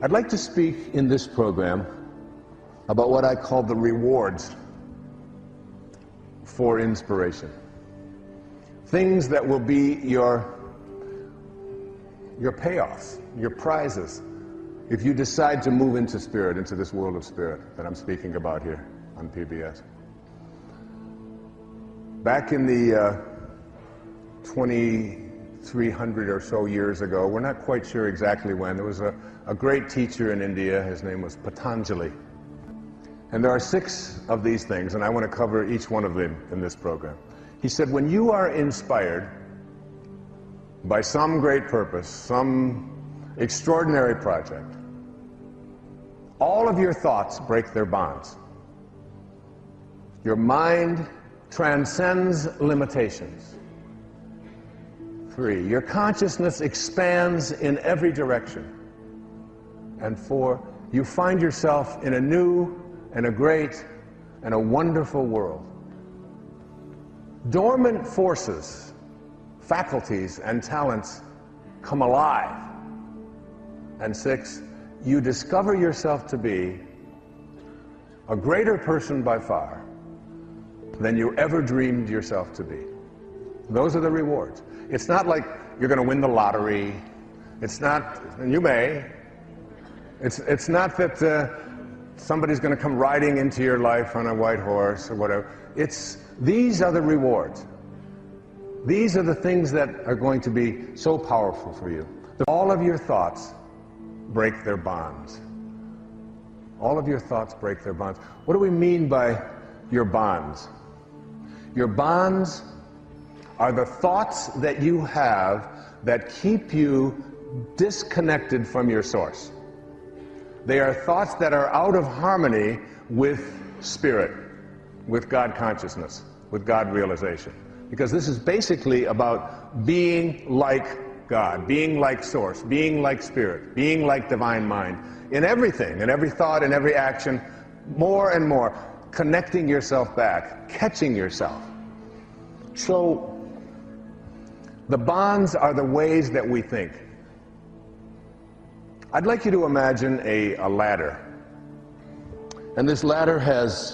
I'd like to speak in this program about what I call the rewards for inspiration. Things that will be your payoffs, your prizes, if you decide to move into spirit, into this world of spirit that I'm speaking about here on PBS. Back in the 2,300 or so years ago, we're not quite sure exactly when, there was a great teacher in India. His name was Patanjali. And there are 6 of these things, and I want to cover each one of them in this program. He said, when you are inspired by some great purpose, some extraordinary project, all of your thoughts break their bonds. Your mind transcends limitations. 3, your consciousness expands in every direction. And 4, you find yourself in a new and a great and a wonderful world. Dormant forces, faculties, and talents come alive. And 6, you discover yourself to be a greater person by far than you ever dreamed yourself to be. Those are the rewards. It's not like you're going to win the lottery. It's not, and you may. It's not that somebody's going to come riding into your life on a white horse or whatever. These are the rewards. These are the things that are going to be so powerful for you. All of your thoughts break their bonds. All of your thoughts break their bonds. What do we mean by your bonds? Your bonds are the thoughts that you have that keep you disconnected from your source. They are thoughts that are out of harmony with spirit, with God consciousness, with God realization. Because this is basically about being like God, being like source, being like spirit, being like divine mind, in everything, in every thought, in every action, more and more, connecting yourself back, catching yourself. So, the bonds are the ways that we think. I'd like you to imagine a ladder. And this ladder has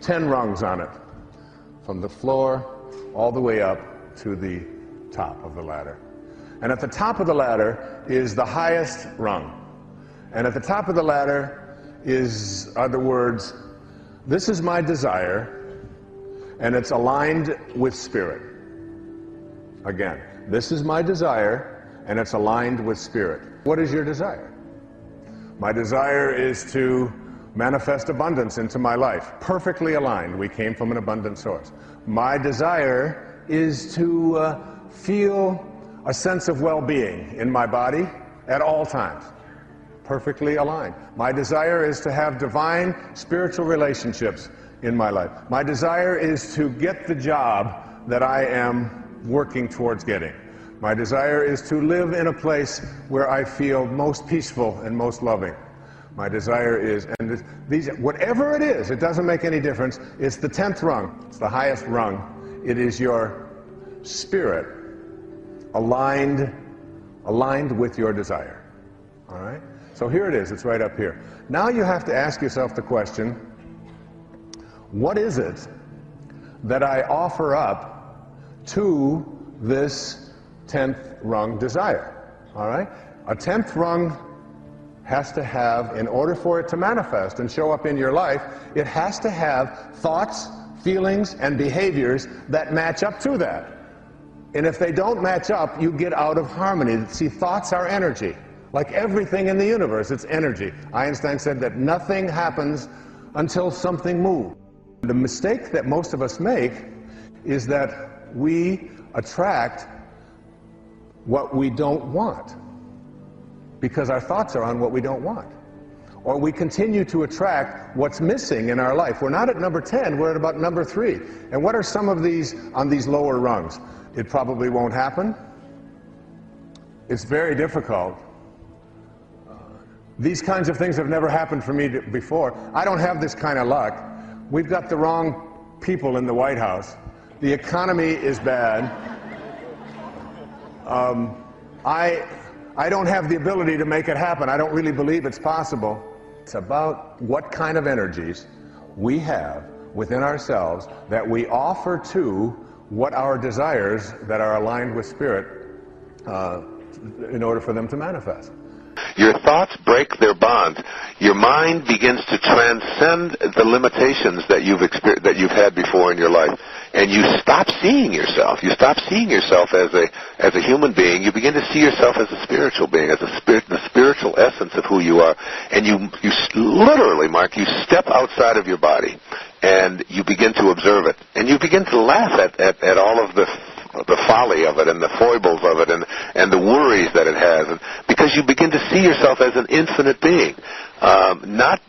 10 rungs on it, from the floor all the way up to the top of the ladder. And at the top of the ladder is the highest rung. And at the top of the ladder are the words, "This is my desire," and it's aligned with spirit. Again, this is my desire, and it's aligned with spirit. What is your desire? My desire is to manifest abundance into my life. Perfectly aligned. We came from an abundant source. My desire is to feel a sense of well-being in my body at all times. Perfectly aligned. My desire is to have divine spiritual relationships in my life. My desire is to get the job that I am working towards getting. My desire is to live in a place where I feel most peaceful and most loving. My desire is, and these, whatever it is, it doesn't make any difference. It's the 10th rung. It's the highest rung. It is your spirit aligned with your desire. All right? So here it is. It's right up here. Now you have to ask yourself the question, what is it that I offer up to this 10th rung desire? All right? A 10th rung has to have, in order for it to manifest and show up in your life, it has to have thoughts, feelings, and behaviors that match up to that. And if they don't match up, you get out of harmony. See, thoughts are energy. Like everything in the universe, it's energy. Einstein said that nothing happens until something moves. The mistake that most of us make is that we attract what we don't want, because our thoughts are on what we don't want. Or we continue to attract what's missing in our life. We're not at number 10, we're at about number 3. And what are some of these on these lower rungs? It probably won't happen. It's very difficult. These kinds of things have never happened for me before. I don't have this kind of luck. We've got the wrong people in the White House. The economy is bad. I don't have the ability to make it happen. I don't really believe it's possible. It's about what kind of energies we have within ourselves that we offer to what our desires that are aligned with Spirit in order for them to manifest. Your thoughts break their bonds. Your mind begins to transcend the limitations that you've had before in your life, and you stop seeing yourself. You stop seeing yourself as a human being. You begin to see yourself as a spiritual being, as the spiritual essence of who you are. And you literally, Mark, you step outside of your body, and you begin to observe it, and you begin to laugh at all of the folly of it and the foibles of it and the worries that it has, and because you begin to see yourself as an infinite being, not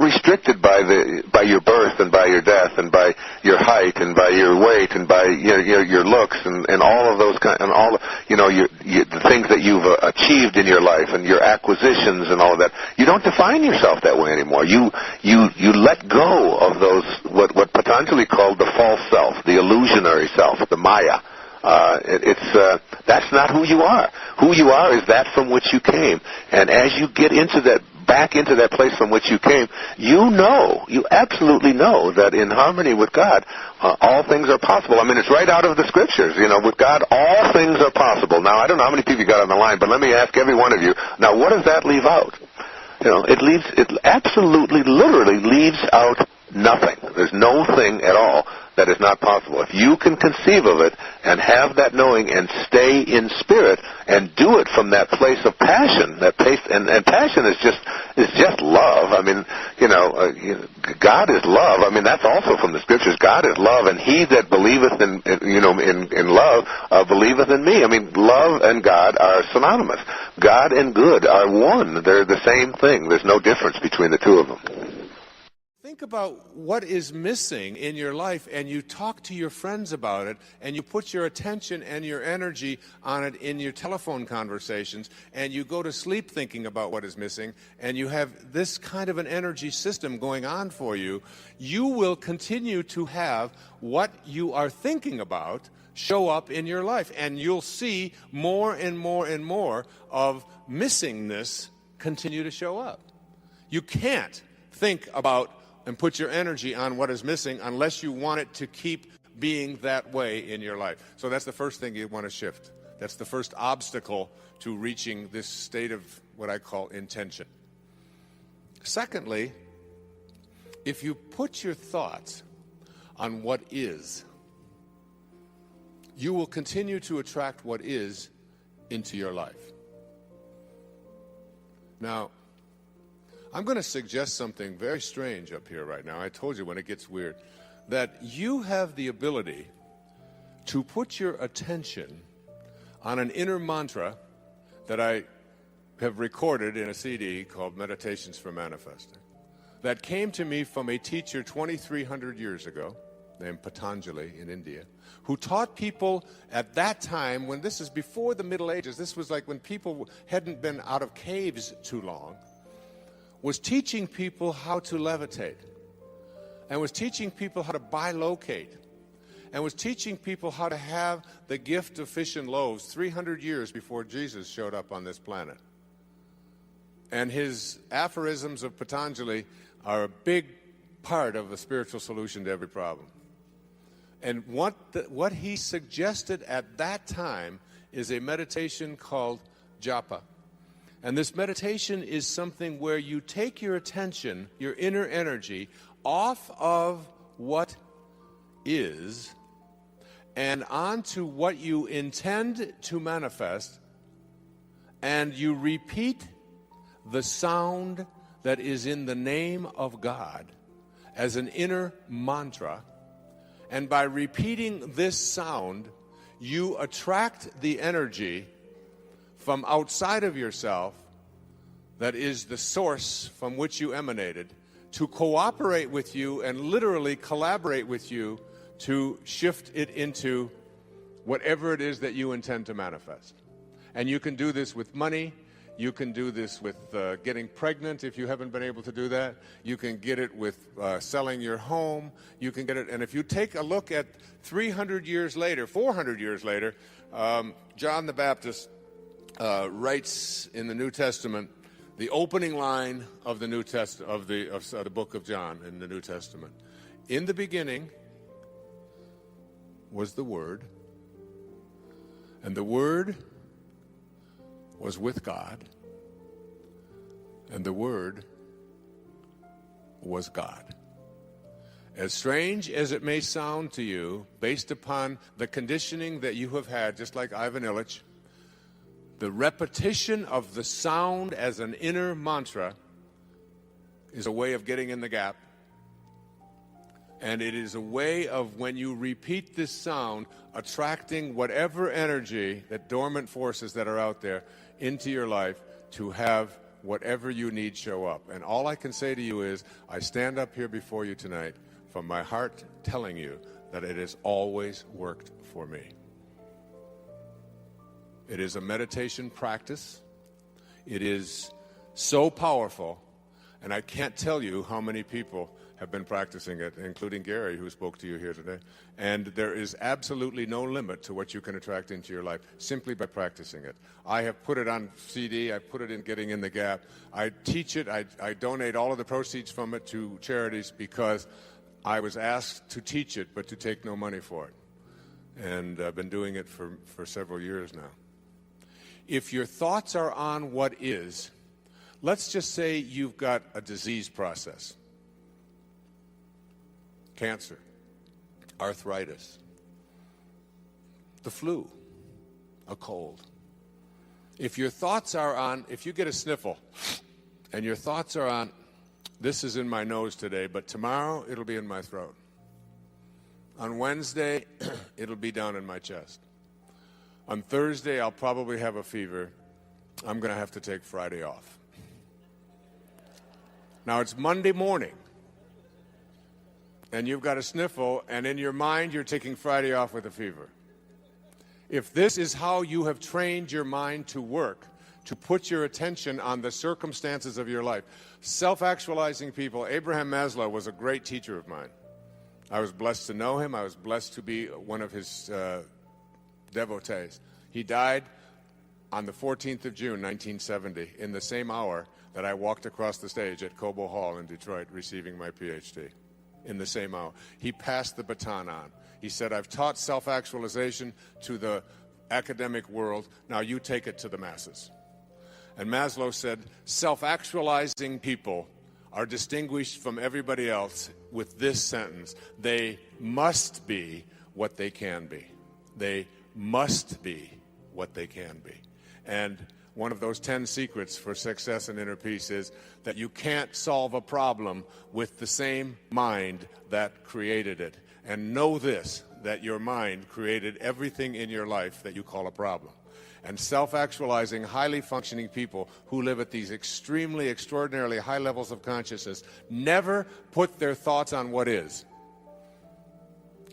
restricted by your birth and by your death and by your height and by your weight and by your looks and all of those and all the things that you've achieved in your life and your acquisitions and all of that. You don't define yourself that way anymore. You let go of those what Patanjali called the false self, the illusionary self, the Maya. That's not who you are. Who you are is that from which you came. And as you get back into that place from which you came, you absolutely know that in harmony with God, all things are possible. I mean, it's right out of the scriptures. With God, all things are possible. Now, I don't know how many people you got on the line, but let me ask every one of you. Now, what does that leave out? It absolutely, literally leaves out nothing. There's no thing at all that is not possible. If you can conceive of it and have that knowing and stay in spirit and do it from that place of passion, and passion is just love. I mean, God is love. I mean, that's also from the scriptures. God is love, and he that believeth in love believeth in me. I mean, love and God are synonymous. God and good are one. They're the same thing. There's no difference between the two of them. Think about what is missing in your life, and you talk to your friends about it, and you put your attention and your energy on it in your telephone conversations, and you go to sleep thinking about what is missing, and you have this kind of an energy system going on for you. You will continue to have what you are thinking about show up in your life, and you'll see more and more and more of missingness continue to show up. You can't think about and put your energy on what is missing unless you want it to keep being that way in your life. So that's the first thing you want to shift. That's the first obstacle to reaching this state of what I call intention. Secondly, if you put your thoughts on what is, you will continue to attract what is into your life. Now, I'm going to suggest something very strange up here right now. I told you when it gets weird, that you have the ability to put your attention on an inner mantra that I have recorded in a CD called Meditations for Manifesting, that came to me from a teacher 2,300 years ago named Patanjali in India, who taught people at that time, when this is before the Middle Ages, this was like when people hadn't been out of caves too long, was teaching people how to levitate, and was teaching people how to bilocate, and was teaching people how to have the gift of fish and loaves 300 years before Jesus showed up on this planet. And his aphorisms of Patanjali are a big part of the spiritual solution to every problem. And what he suggested at that time is a meditation called japa. And this meditation is something where you take your attention, your inner energy, off of what is and onto what you intend to manifest, and you repeat the sound that is in the name of God as an inner mantra. And by repeating this sound, you attract the energy from outside of yourself, that is the source from which you emanated, to cooperate with you and literally collaborate with you to shift it into whatever it is that you intend to manifest. And you can do this with money. You can do this with getting pregnant if you haven't been able to do that. You can get it with selling your home. You can get it, and if you take a look at 300 years later, 400 years later, John the Baptist writes in the New Testament, the opening line of the New of the book of John in the New Testament. In the beginning was the Word, and the Word was with God, and the Word was God. As strange as it may sound to you, based upon the conditioning that you have had, just like Ivan Illich, the repetition of the sound as an inner mantra is a way of getting in the gap. And it is a way of, when you repeat this sound, attracting whatever energy, that dormant forces that are out there, into your life to have whatever you need show up. And all I can say to you is, I stand up here before you tonight from my heart telling you that it has always worked for me. It is a meditation practice. It is so powerful, and I can't tell you how many people have been practicing it, including Gary, who spoke to you here today. And there is absolutely no limit to what you can attract into your life simply by practicing it. I have put it on CD. I put it in Getting in the Gap. I teach it. I donate all of the proceeds from it to charities because I was asked to teach it, but to take no money for it. And I've been doing it for several years now. If your thoughts are on what is, let's just say you've got a disease process. Cancer, arthritis, the flu, a cold. If your thoughts are on, if you get a sniffle and your thoughts are on, this is in my nose today, but tomorrow it'll be in my throat. On Wednesday, it'll be down in my chest. On Thursday, I'll probably have a fever. I'm going to have to take Friday off. Now, it's Monday morning, and you've got a sniffle, and in your mind, you're taking Friday off with a fever. If this is how you have trained your mind to work, to put your attention on the circumstances of your life, self-actualizing people, Abraham Maslow was a great teacher of mine. I was blessed to know him. I was blessed to be one of his devotees. He died on the 14th of June, 1970, in the same hour that I walked across the stage at Cobo Hall in Detroit receiving my PhD. In the same hour. He passed the baton on. He said, I've taught self-actualization to the academic world. Now you take it to the masses. And Maslow said, self-actualizing people are distinguished from everybody else with this sentence: they must be what they can be. They must be what they can be. And one of those 10 secrets for success and inner peace is that you can't solve a problem with the same mind that created it. And know this, that your mind created everything in your life that you call a problem. And self-actualizing, highly functioning people who live at these extremely, extraordinarily high levels of consciousness never put their thoughts on what is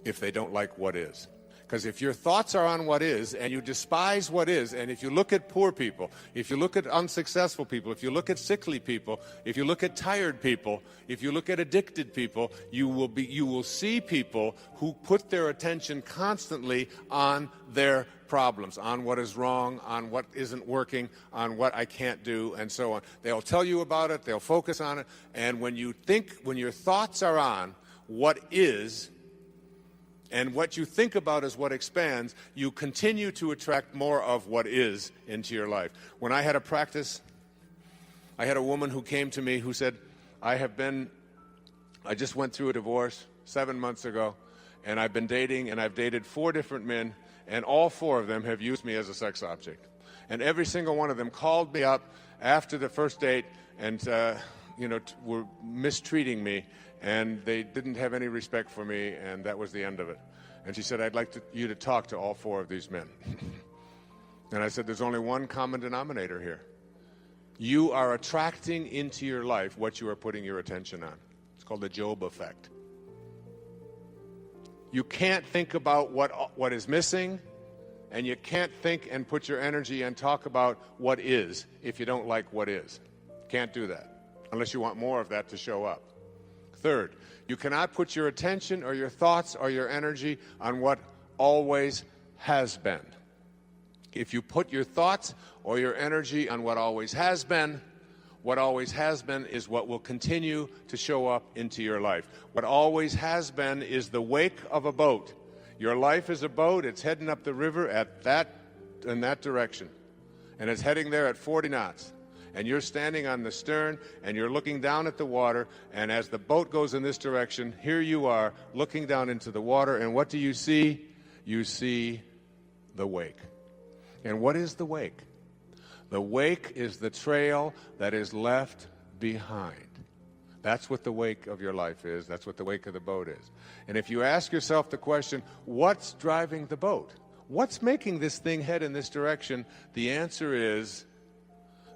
if they don't like what is. Because if your thoughts are on what is, and you despise what is, and if you look at poor people, if you look at unsuccessful people, if you look at sickly people, if you look at tired people, if you look at addicted people, you will see people who put their attention constantly on their problems, on what is wrong, on what isn't working, on what I can't do, and so on. They'll tell you about it, they'll focus on it, and when your thoughts are on what is, and what you think about is what expands, you continue to attract more of what is into your life. When I had a practice, I had a woman who came to me who said, I just went through a divorce 7 months ago, and I've been dating, and I've dated 4 different men, and all 4 of them have used me as a sex object. And every single one of them called me up after the first date and were mistreating me, and they didn't have any respect for me, and that was the end of it. And she said, I'd like you to talk to all 4 of these men. And I said, there's only one common denominator here. You are attracting into your life what you are putting your attention on. It's called the Job effect. You can't think about what is missing, and you can't think and put your energy and talk about what is if you don't like what is. Can't do that unless you want more of that to show up. Third, you cannot put your attention or your thoughts or your energy on what always has been. If you put your thoughts or your energy on what always has been is what will continue to show up into your life. What always has been is the wake of a boat. Your life is a boat. It's heading up the river in that direction. And it's heading there at 40 knots. And you're standing on the stern, and you're looking down at the water, and as the boat goes in this direction, here you are looking down into the water, and what do you see? You see the wake. And what is the wake? The wake is the trail that is left behind. That's what the wake of your life is. That's what the wake of the boat is. And if you ask yourself the question, what's driving the boat? What's making this thing head in this direction? The answer is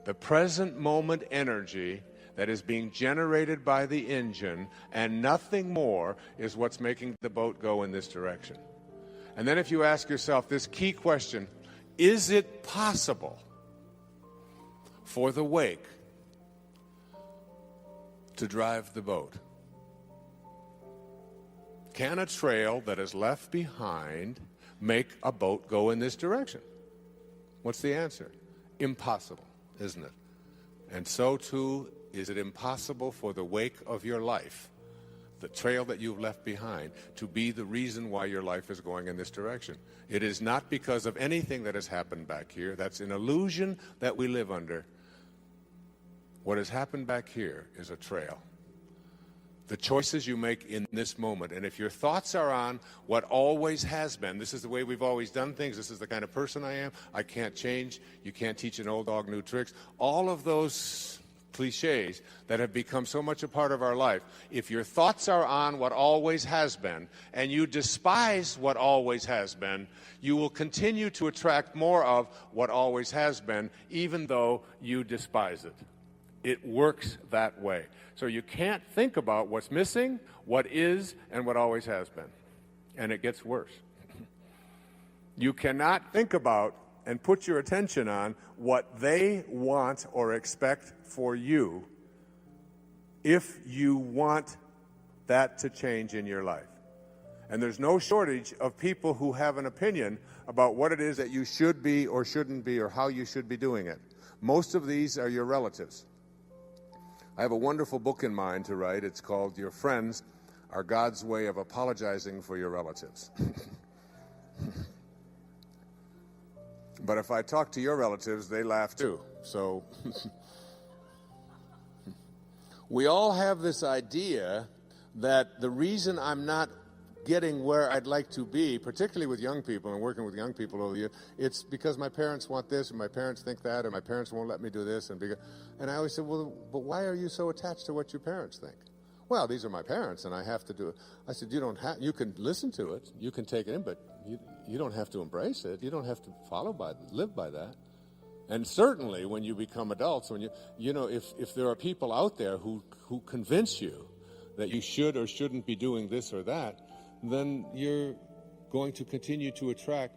the present moment energy that is being generated by the engine, and nothing more is what's making the boat go in this direction. And then if you ask yourself this key question, is it possible for the wake to drive the boat? Can a trail that is left behind make a boat go in this direction? What's the answer? Impossible, isn't it? And so too is it impossible for the wake of your life, the trail that you've left behind, to be the reason why your life is going in this direction. It is not because of anything that has happened back here. That's an illusion that we live under. What has happened back here is a trail. The choices you make in this moment. And if your thoughts are on what always has been, this is the way we've always done things, this is the kind of person I am, I can't change, you can't teach an old dog new tricks, all of those cliches that have become so much a part of our life. If your thoughts are on what always has been, and you despise what always has been, you will continue to attract more of what always has been, even though you despise it. It works that way. So you can't think about what's missing, what is, and what always has been. And it gets worse. You cannot think about and put your attention on what they want or expect for you if you want that to change in your life. And there's no shortage of people who have an opinion about what it is that you should be or shouldn't be or how you should be doing it. Most of these are your relatives. I have a wonderful book in mind to write. It's called Your Friends Are God's Way of Apologizing for Your Relatives. But if I talk to your relatives, they laugh too. So we all have this idea that the reason I'm not getting where I'd like to be, particularly with young people and working with young people over the years, it's because my parents want this, and my parents think that, and my parents won't let me do this. And I always said, well, but why are you so attached to what your parents think? Well, these are my parents, and I have to do it. I said, you can listen to it, you can take it in, but you don't have to embrace it. You don't have to live by that. And certainly when you become adults, when if there are people out there who convince you that you should or shouldn't be doing this or that, then you're going to continue to attract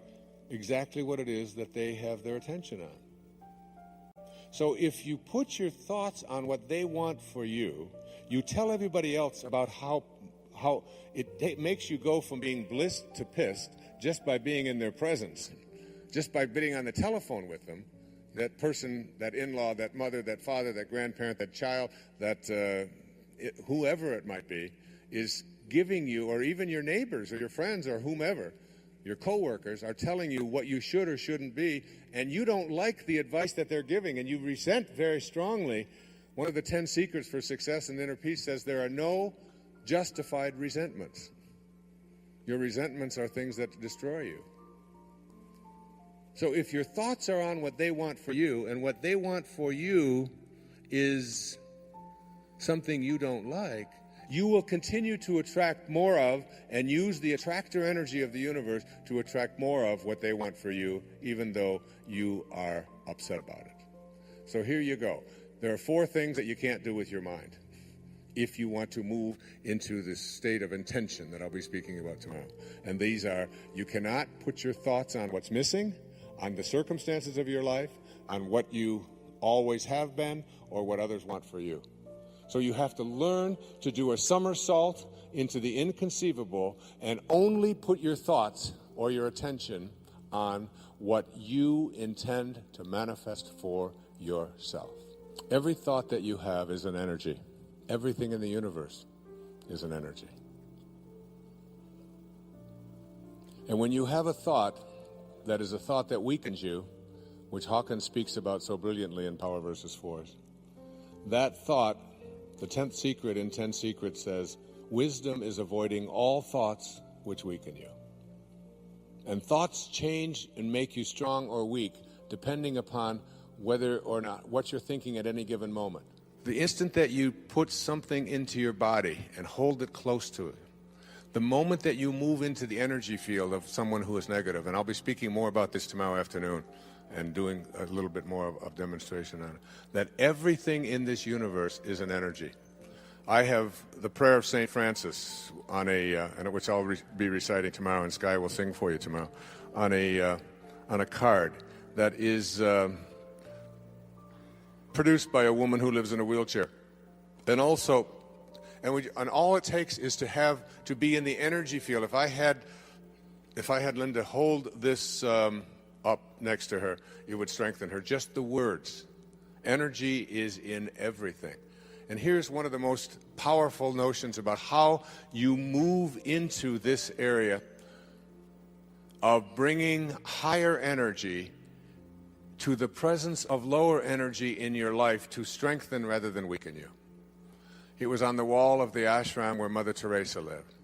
exactly what it is that they have their attention on. So if you put your thoughts on what they want for you, you tell everybody else about how it makes you go from being blissed to pissed just by being in their presence, just by being on the telephone with them, that person, that in-law, that mother, that father, that grandparent, that child, that whoever it might be, is giving you, or even your neighbors or your friends or whomever, your coworkers are telling you what you should or shouldn't be, and you don't like the advice that they're giving, and you resent very strongly. One of the 10 secrets for success and inner peace says there are no justified resentments. Your resentments are things that destroy you. So if your thoughts are on what they want for you, and what they want for you is something you don't like, you will continue to attract more of and use the attractor energy of the universe to attract more of what they want for you, even though you are upset about it. So here you go. There are 4 things that you can't do with your mind if you want to move into this state of intention that I'll be speaking about tomorrow. And these are, you cannot put your thoughts on what's missing, on the circumstances of your life, on what you always have been, or what others want for you. So you have to learn to do a somersault into the inconceivable and only put your thoughts or your attention on what you intend to manifest for yourself. Every thought that you have is an energy. Everything in the universe is an energy. And when you have a thought that is a thought that weakens you, which Hawkins speaks about so brilliantly in Power versus Force, that thought, the 10th secret in 10 Secrets says, wisdom is avoiding all thoughts which weaken you. And thoughts change and make you strong or weak depending upon whether or not what you're thinking at any given moment. The instant that you put something into your body and hold it close to it, the moment that you move into the energy field of someone who is negative, and I'll be speaking more about this tomorrow afternoon and doing a little bit more of demonstration on it, that everything in this universe is an energy. I have the prayer of St. Francis on which I'll be reciting tomorrow, and Sky will sing for you tomorrow, on a card that is produced by a woman who lives in a wheelchair. And also, and all it takes is to be in the energy field. If I had Linda hold this up next to her, it would strengthen her. Just the words. Energy is in everything. And here's one of the most powerful notions about how you move into this area of bringing higher energy to the presence of lower energy in your life to strengthen rather than weaken you. It was on the wall of the ashram where Mother Teresa lived.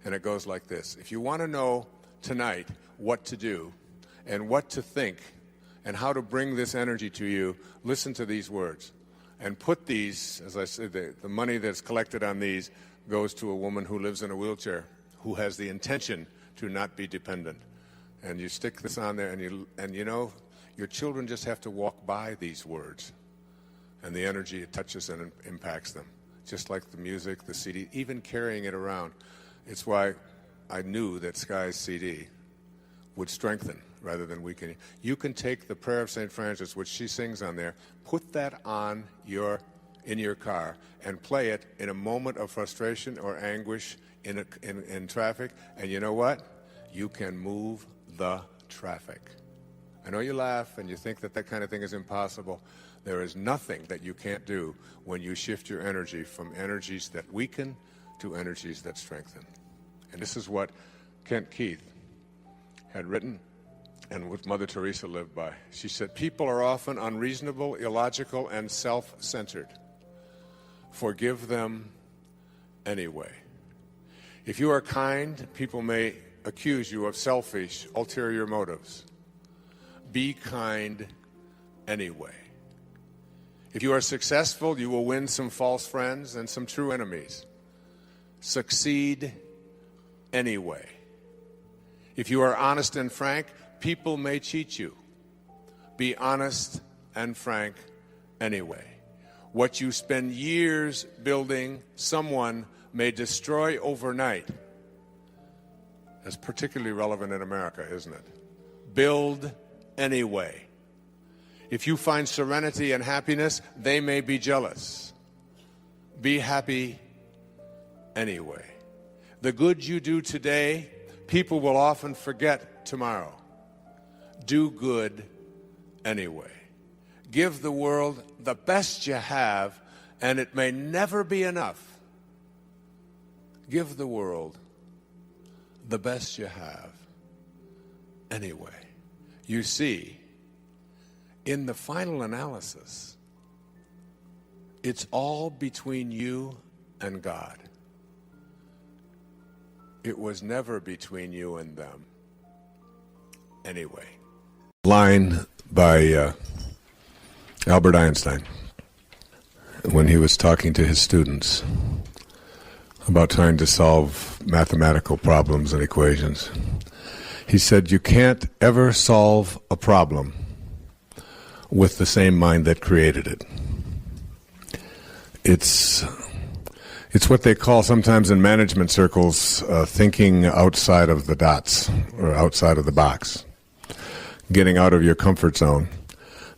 And it goes like this. If you want to know tonight what to do and what to think and how to bring this energy to you, listen to these words. And put these, as I said, the money that's collected on these goes to a woman who lives in a wheelchair, who has the intention to not be dependent. And you stick this on there, and you know, your children just have to walk by these words. And the energy, it touches and impacts them. Just like the music, the CD, even carrying it around. It's why I knew that Sky's CD would strengthen rather than weaken you. You can take the prayer of St. Francis, which she sings on there, put that on in your car and play it in a moment of frustration or anguish in traffic, and you know what? You can move the traffic. I know you laugh and you think that kind of thing is impossible. There is nothing that you can't do when you shift your energy from energies that weaken to energies that strengthen. And this is what Kent Keith had written and what Mother Teresa lived by. She said, people are often unreasonable, illogical, and self-centered. Forgive them anyway. If you are kind, people may accuse you of selfish, ulterior motives. Be kind anyway. If you are successful, you will win some false friends and some true enemies. Succeed anyway. If you are honest and frank, people may cheat you. Be honest and frank anyway. What you spend years building, someone may destroy overnight. That's particularly relevant in America, isn't it? Build anyway. If you find serenity and happiness, they may be jealous. Be happy anyway. The good you do today, people will often forget tomorrow. Do good anyway. Give the world the best you have, and it may never be enough. Give the world the best you have anyway. You see, in the final analysis, it's all between you and God. It was never between you and them anyway. Line by Albert Einstein when he was talking to his students about trying to solve mathematical problems and equations. He said, you can't ever solve a problem with the same mind that created it. It's what they call sometimes in management circles thinking outside of the dots or outside of the box. Getting out of your comfort zone.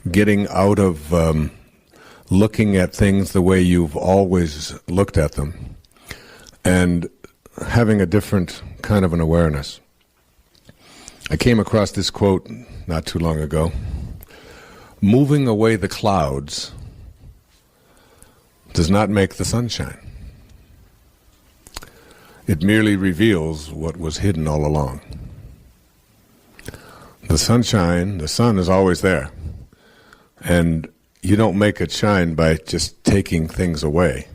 Getting out of looking at things the way you've always looked at them. And having a different kind of an awareness. I came across this quote not too long ago. Moving away the clouds does not make the sunshine. It merely reveals what was hidden all along. The sunshine, the sun is always there. And you don't make it shine by just taking things away.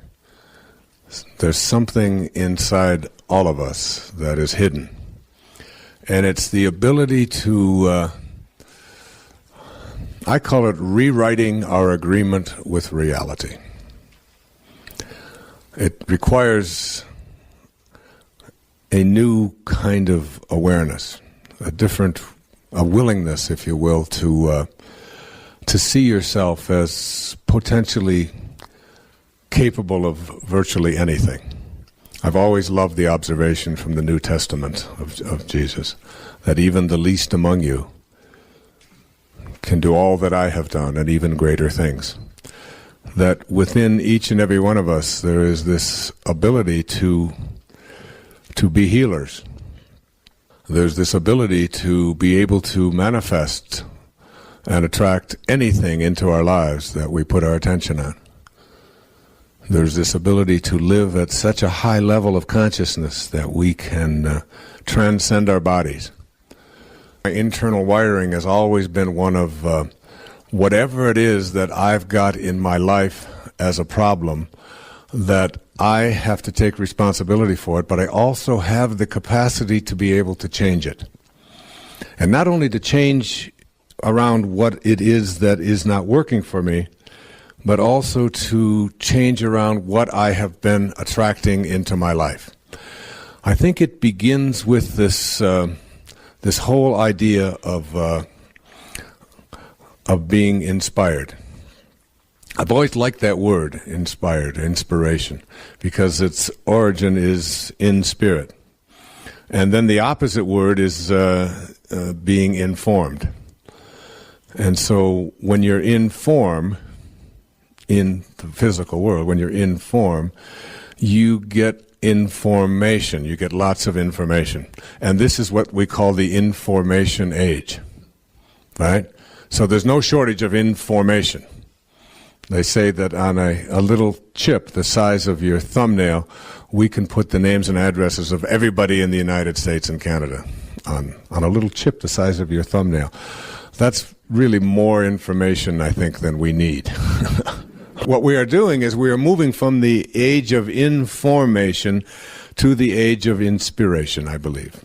There's something inside all of us that is hidden. And it's the ability to, I call it rewriting our agreement with reality. It requires a new kind of awareness, a willingness, if you will, to see yourself as potentially capable of virtually anything. I've always loved the observation from the New Testament of Jesus, that even the least among you can do all that I have done and even greater things. That within each and every one of us there is this ability to be healers. There's this ability to be able to manifest and attract anything into our lives that we put our attention on. There's this ability to live at such a high level of consciousness that we can transcend our bodies. My internal wiring has always been one of whatever it is that I've got in my life as a problem, that I have to take responsibility for it, but I also have the capacity to be able to change it. And not only to change around what it is that is not working for me, but also to change around what I have been attracting into my life. I think it begins with this this whole idea of being inspired. I've always liked that word, inspired, inspiration, because its origin is in spirit. And then the opposite word is being informed. And so when you're in form, in the physical world, when you're in form, you get information. You get lots of information. And this is what we call the information age, right? So there's no shortage of information. They say that on a little chip the size of your thumbnail, we can put the names and addresses of everybody in the United States and Canada on a little chip the size of your thumbnail. That's really more information, I think, than we need. What we are doing is we are moving from the age of information to the age of inspiration, I believe.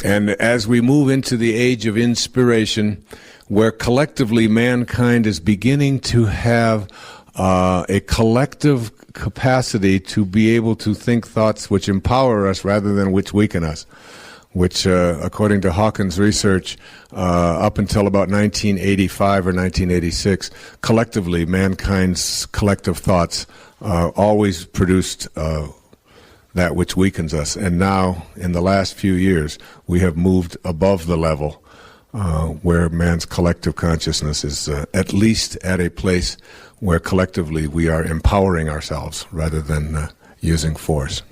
And as we move into the age of inspiration, where collectively mankind is beginning to have a collective capacity to be able to think thoughts which empower us rather than which weaken us, which, according to Hawkins' research, up until about 1985 or 1986, collectively, mankind's collective thoughts always produced that which weakens us. And now, in the last few years, we have moved above the level where man's collective consciousness is at least at a place where collectively we are empowering ourselves rather than using force.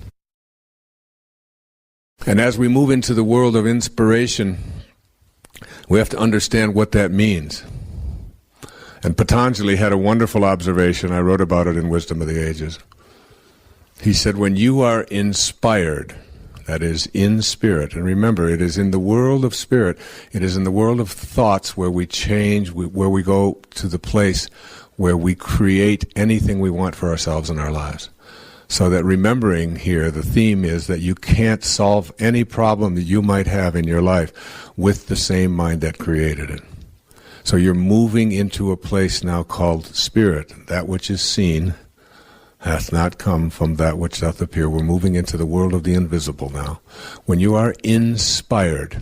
And as we move into the world of inspiration, we have to understand what that means. And Patanjali had a wonderful observation. I wrote about it in Wisdom of the Ages. He said, when you are inspired, that is, in spirit, and remember, it is in the world of spirit, it is in the world of thoughts where we change, where we go to the place where we create anything we want for ourselves in our lives. So that remembering here, the theme is that you can't solve any problem that you might have in your life with the same mind that created it. So you're moving into a place now called spirit. That which is seen hath not come from that which doth appear. We're moving into the world of the invisible now. When you are inspired,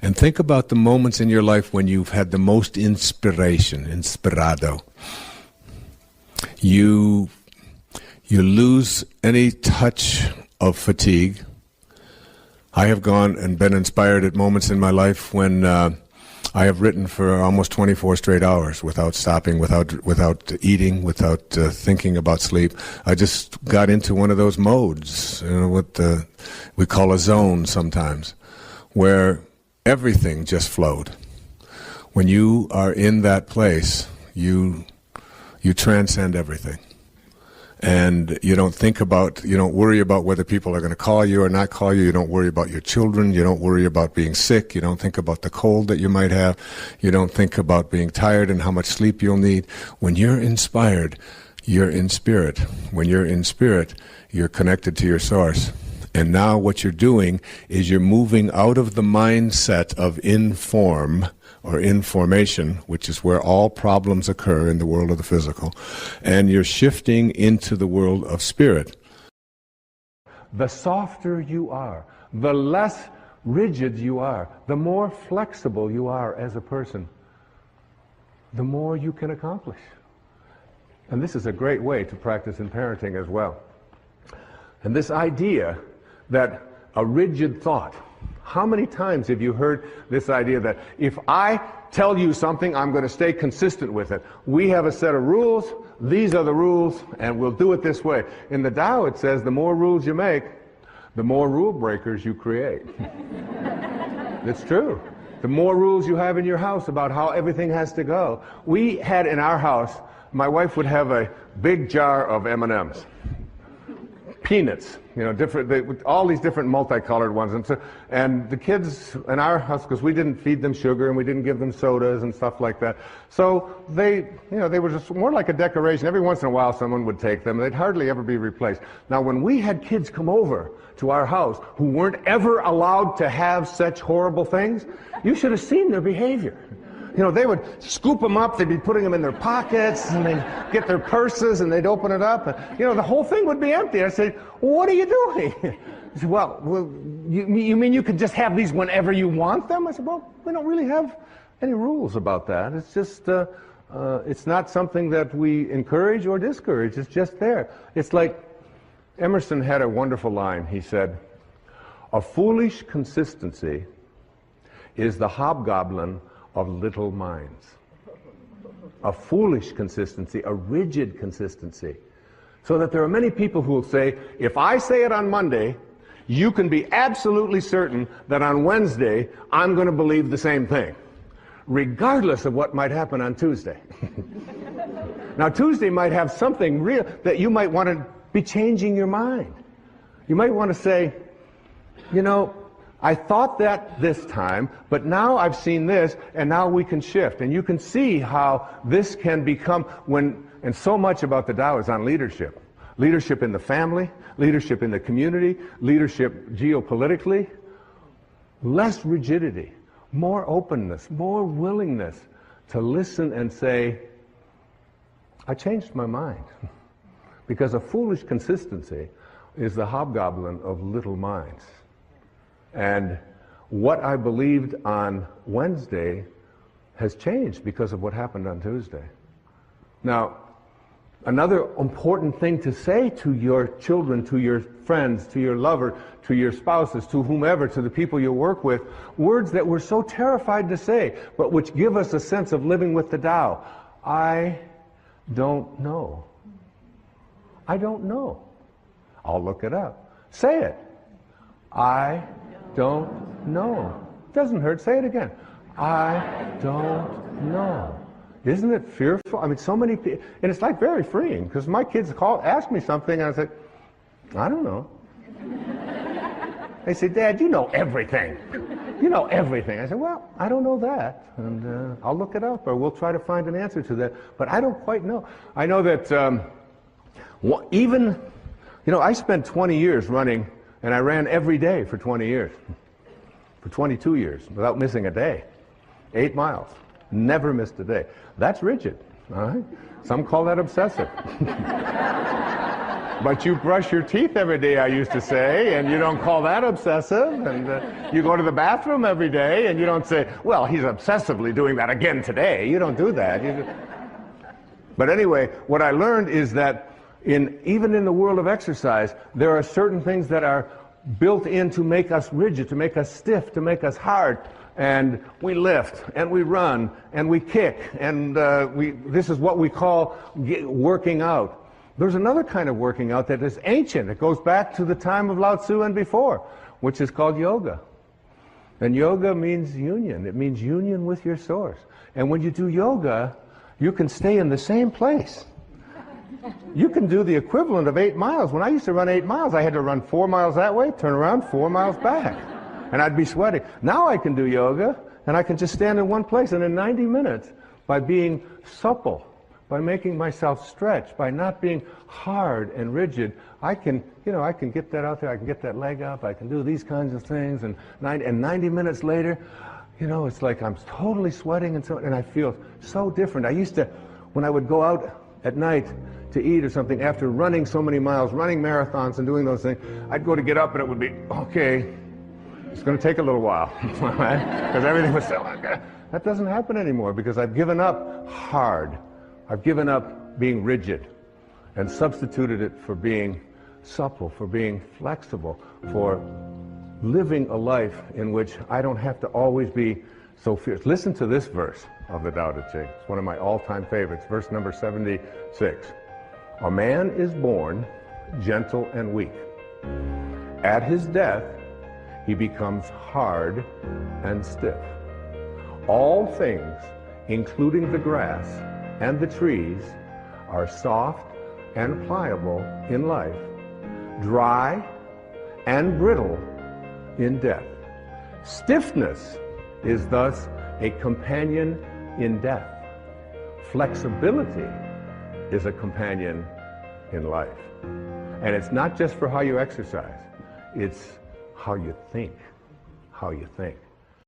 and think about the moments in your life when you've had the most inspiration, inspirado. You lose any touch of fatigue. I have gone and been inspired at moments in my life when I have written for almost 24 straight hours without stopping, without eating, without thinking about sleep. I just got into one of those modes, what we call a zone sometimes, where everything just flowed. When you are in that place, you transcend everything. And you don't worry about whether people are going to call you or not call you. You don't worry about your children. You don't worry about being sick. You don't think about the cold that you might have. You don't think about being tired and how much sleep you'll need. When you're inspired, you're in spirit. When you're in spirit, you're connected to your source. And now what you're doing is you're moving out of the mindset of inform or information, which is where all problems occur in the world of the physical, and you're shifting into the world of spirit. The softer you are, the less rigid you are, the more flexible you are as a person, the more you can accomplish. And this is a great way to practice in parenting as well. And this idea that a rigid thought, how many times have you heard this idea that if I tell you something, I'm going to stay consistent with it? We have a set of rules, these are the rules, and we'll do it this way. In the Tao it says the more rules you make, the more rule breakers you create. It's true. The more rules you have in your house about how everything has to go. We had in our house, my wife would have a big jar of M&Ms. Peanuts, all these different multicolored ones. And the kids in our house, because we didn't feed them sugar and we didn't give them sodas and stuff like that. So they were just more like a decoration. Every once in a while someone would take them. They'd hardly ever be replaced. Now when we had kids come over to our house who weren't ever allowed to have such horrible things, you should have seen their behavior. They would scoop them up, they'd be putting them in their pockets, and they'd get their purses, and they'd open it up, and, the whole thing would be empty. I said, what are you doing? He said, well, you mean you could just have these whenever you want them? I said, well, we don't really have any rules about that. It's just, it's not something that we encourage or discourage. It's just there. It's like Emerson had a wonderful line. He said, a foolish consistency is the hobgoblin of little minds. A foolish consistency, a rigid consistency. So that there are many people who will say, if I say it on Monday, you can be absolutely certain that on Wednesday, I'm going to believe the same thing, regardless of what might happen on Tuesday. Now, Tuesday might have something real that you might want to be changing your mind. You might want to say, I thought that this time, but now I've seen this, and now we can shift. And you can see how this can become and so much about the Tao is on leadership. Leadership in the family, leadership in the community, leadership geopolitically. Less rigidity, more openness, more willingness to listen and say, I changed my mind. Because a foolish consistency is the hobgoblin of little minds. And what I believed on Wednesday has changed because of what happened on Tuesday. Now, another important thing to say to your children, to your friends, to your lover, to your spouses, to whomever, to the people you work with, words that we're so terrified to say, but which give us a sense of living with the Tao. I don't know. I don't know. I'll look it up. Say it. I don't know. Doesn't hurt. Say it again. I don't know. Isn't it fearful? I mean, so many people, and it's like very freeing, because my kids ask me something, and I say, I don't know. They say, Dad, you know everything. You know everything. I say, well, I don't know that, and I'll look it up, or we'll try to find an answer to that, but I don't quite know. I know that I spent 20 years running, and I ran every day for 20 years, for 22 years, without missing a day. 8 miles. Never missed a day. That's rigid, all right? Some call that obsessive. But you brush your teeth every day, I used to say, and you don't call that obsessive. And you go to the bathroom every day, and you don't say, well, he's obsessively doing that again today. You don't do that. But anyway, what I learned is that even in the world of exercise, there are certain things that are built in to make us rigid, to make us stiff, to make us hard. And we lift, and we run, and we kick, and this is what we call working out. There's another kind of working out that is ancient. It goes back to the time of Lao Tzu and before, which is called yoga. And yoga means union. It means union with your source. And when you do yoga, you can stay in the same place. You can do the equivalent of 8 miles. When I used to run 8 miles, I had to run 4 miles that way, turn around, 4 miles back. And I'd be sweating. Now I can do yoga, and I can just stand in one place. And in 90 minutes, by being supple, by making myself stretch, by not being hard and rigid, I can get that out there, I can get that leg up, I can do these kinds of things, and 90 minutes later, it's like I'm totally sweating and I feel so different. I used to, when I would go out at night to eat or something, after running so many miles, running marathons and doing those things, I'd go to get up and it would be, okay, it's going to take a little while, because everything was so, that doesn't happen anymore, because I've given up hard. I've given up being rigid and substituted it for being supple, for being flexible, for living a life in which I don't have to always be so fierce. Listen to this verse of the Tao Te Ching. It's one of my all-time favorites, verse number 76. A man is born gentle and weak. At his death, he becomes hard and stiff. All things, including the grass and the trees, are soft and pliable in life, dry and brittle in death. Stiffness is thus a companion in death. Flexibility is a companion in life. And it's not just for how you exercise, it's how you think. How you think.